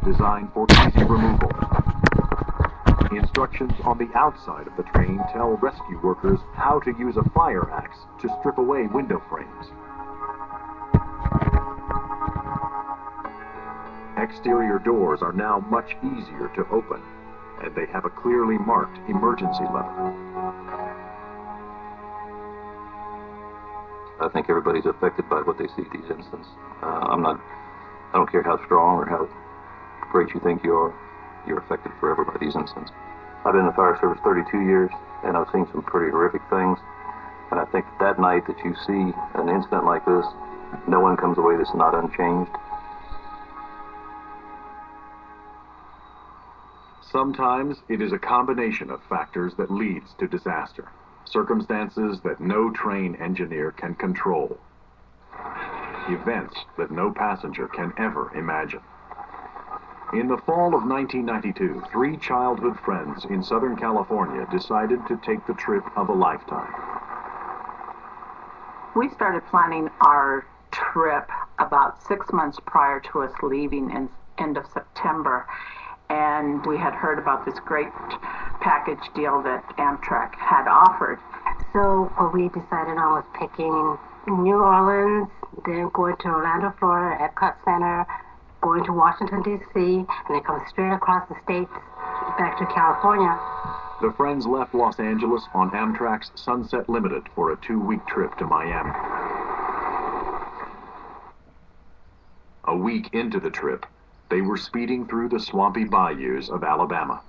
designed for easy removal. Instructions on the outside of the train tell rescue workers how to use a fire axe to strip away window frames. Exterior doors are now much easier to open, and they have a clearly marked emergency level. I think everybody's affected by what they see at these incidents. I don't care how strong or how great you think you are, you're affected forever by these incidents. I've been in the fire service 32 years, and I've seen some pretty horrific things. And I think that night that you see an incident like this, no one comes away that's not unchanged. Sometimes it is a combination of factors that leads to disaster, circumstances that no train engineer can control, events that no passenger can ever imagine. In the fall of 1992, 3 childhood friends in Southern California decided to take the trip of a lifetime. We started planning our trip about 6 months prior to us leaving in end of September. And we had heard about this great package deal that Amtrak had offered. So what we decided on was picking New Orleans, then going to Orlando, Florida, Epcot Center, going to Washington, D.C., and then come straight across the states back to California. The friends left Los Angeles on Amtrak's Sunset Limited for a 2-week trip to Miami. A week into the trip, they were speeding through the swampy bayous of Alabama.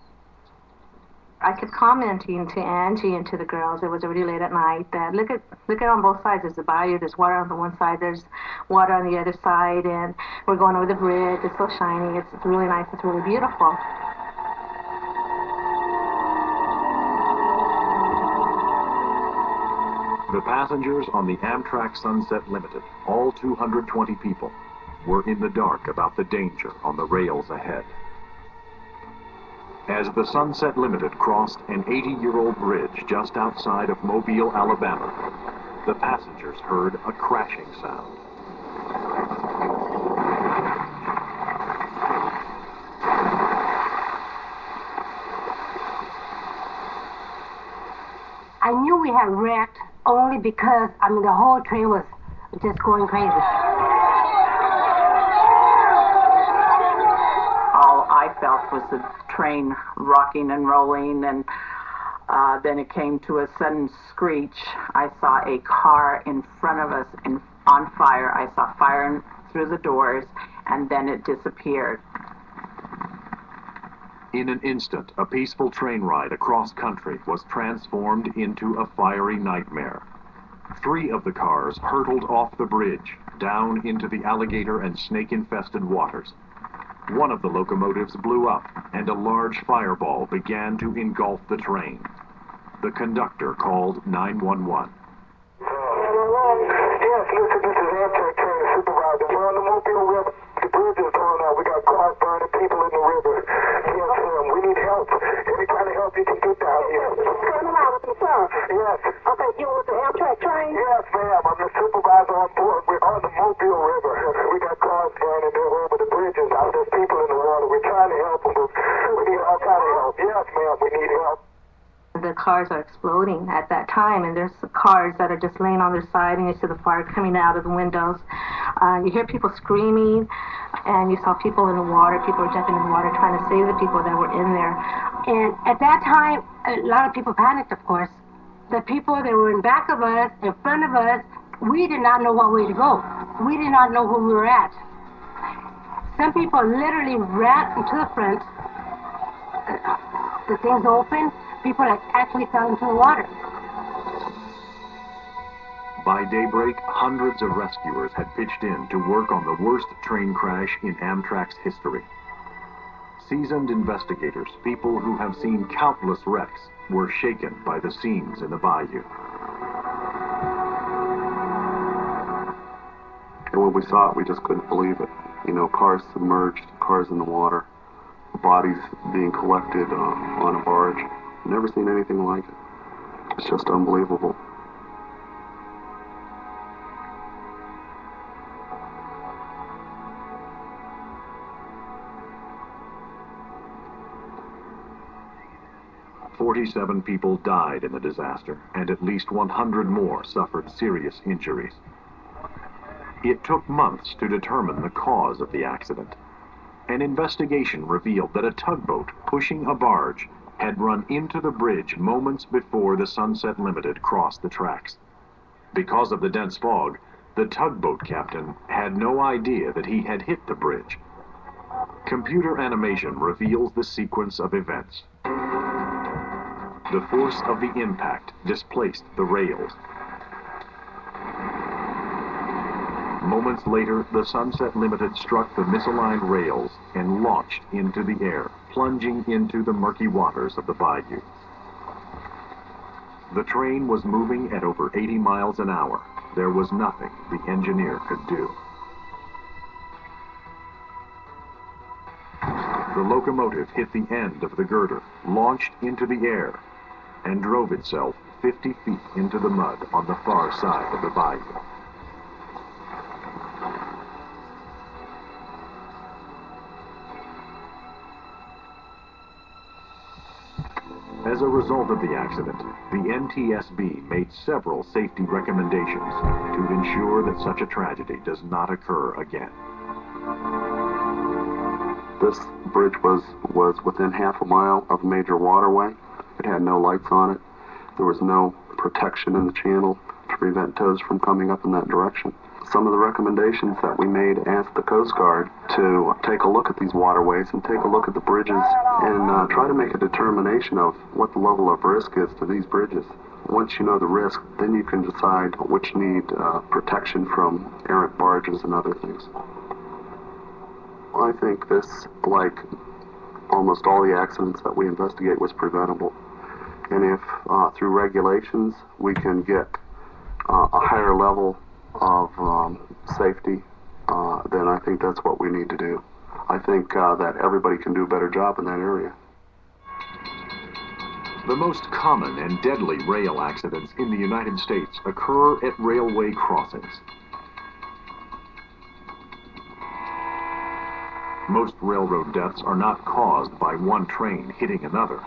I kept commenting to Angie and to the girls, it was already late at night, that look at on both sides. There's the bayou, there's water on the one side, there's water on the other side, and we're going over the bridge. It's so shiny, it's really nice, it's really beautiful. The passengers on the Amtrak Sunset Limited, all 220 people, were in the dark about the danger on the rails ahead. As the Sunset Limited crossed an 80-year-old bridge just outside of Mobile, Alabama, the passengers heard a crashing sound. I knew we had wrecked only because, the whole train was just going crazy. All I felt was the train rocking and rolling, and then it came to a sudden screech. I saw a car in front of us on fire. I saw fire through the doors, and then it disappeared. In an instant, a peaceful train ride across country was transformed into a fiery nightmare. 3 of the cars hurtled off the bridge, down into the alligator and snake-infested waters. One of the locomotives blew up, and a large fireball began to engulf the train. The conductor called 911. Yes, listen, this is Amtrak train supervisor. We're on the Mobile River. The bridge is blown out. We got cars burning, people in the river. Yes, ma'am, we need help. Any kind of help you can get down here. What's going on with the sir? Yes. Okay, you with the Amtrak train? Yes, ma'am. I'm the supervisor on board. We're on the Mobile River. We got cars burning. They're over the bridges out. There's people in the water. We're trying to help them. We need all kind of help. Yes, ma'am. We need help. The cars are exploding at that time, and there's cars that are just laying on their side, and you see the fire coming out of the windows. You hear people screaming, and you saw people in the water. People were jumping in the water trying to save the people that were in there. And at that time, a lot of people panicked, of course. The people that were in back of us, in front of us, we did not know what way to go. We did not know where we were at. Some people literally ran into the front. The things opened. People actually fell into the water. By daybreak, hundreds of rescuers had pitched in to work on the worst train crash in Amtrak's history. Seasoned investigators, people who have seen countless wrecks, were shaken by the scenes in the bayou. And when we saw it, we just couldn't believe it. Cars submerged, cars in the water, bodies being collected on a barge. Never seen anything like it. It's just unbelievable. 47 people died in the disaster, and at least 100 more suffered serious injuries. It took months to determine the cause of the accident. An investigation revealed that a tugboat pushing a barge had run into the bridge moments before the Sunset Limited crossed the tracks. Because of the dense fog, the tugboat captain had no idea that he had hit the bridge. Computer animation reveals the sequence of events. The force of the impact displaced the rails. Moments later, the Sunset Limited struck the misaligned rails and launched into the air, plunging into the murky waters of the bayou. The train was moving at over 80 miles an hour. There was nothing the engineer could do. The locomotive hit the end of the girder, launched into the air, and drove itself 50 feet into the mud on the far side of the bayou. As a result of the accident, the NTSB made several safety recommendations to ensure that such a tragedy does not occur again. This bridge was within half a mile of a major waterway. It had no lights on it. There was no protection in the channel to prevent tows from coming up in that direction. Some of the recommendations that we made asked the Coast Guard to take a look at these waterways and take a look at the bridges and try to make a determination of what the level of risk is to these bridges. Once you know the risk, then you can decide which need protection from errant barges and other things. I think this, like almost all the accidents that we investigate, was preventable. And if through regulations we can get a higher level of safety, then I think that's what we need to do. I think that everybody can do a better job in that area. The most common and deadly rail accidents in the United States occur at railway crossings. Most railroad deaths are not caused by one train hitting another,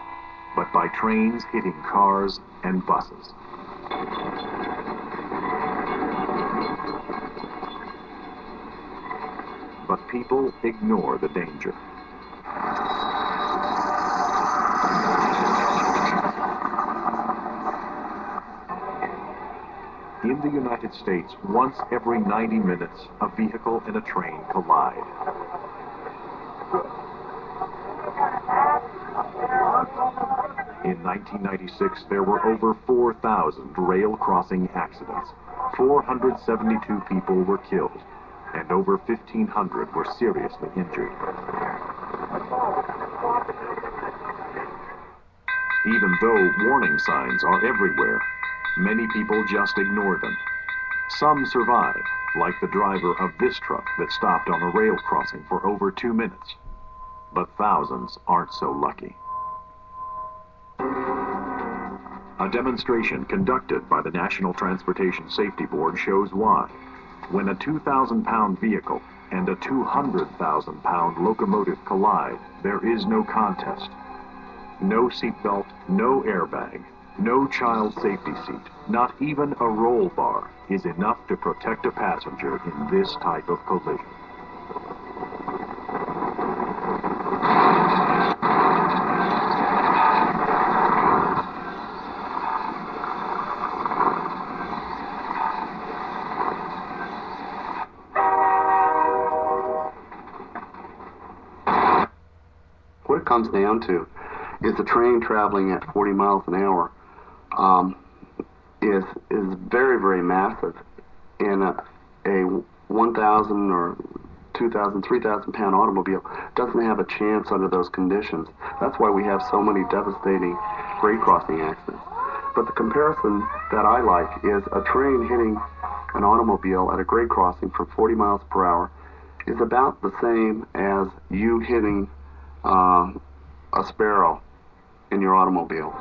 but by trains hitting cars and buses. But people ignore the danger. In the United States, once every 90 minutes, a vehicle and a train collide. In 1996, there were over 4,000 rail crossing accidents. 472 people were killed, and over 1,500 were seriously injured. Even though warning signs are everywhere, many people just ignore them. Some survive, like the driver of this truck that stopped on a rail crossing for over 2 minutes. But thousands aren't so lucky. A demonstration conducted by the National Transportation Safety Board shows why. When a 2,000-pound vehicle and a 200,000-pound locomotive collide, there is no contest. No seatbelt, no airbag, no child safety seat, not even a roll bar is enough to protect a passenger in this type of collision. What it comes down to is the train traveling at 40 miles an hour is very, very massive. And a 1,000 or 2,000, 3,000 pound automobile doesn't have a chance under those conditions. That's why we have so many devastating grade crossing accidents. But the comparison that I like is a train hitting an automobile at a grade crossing from 40 miles per hour is about the same as you hitting a sparrow in your automobile.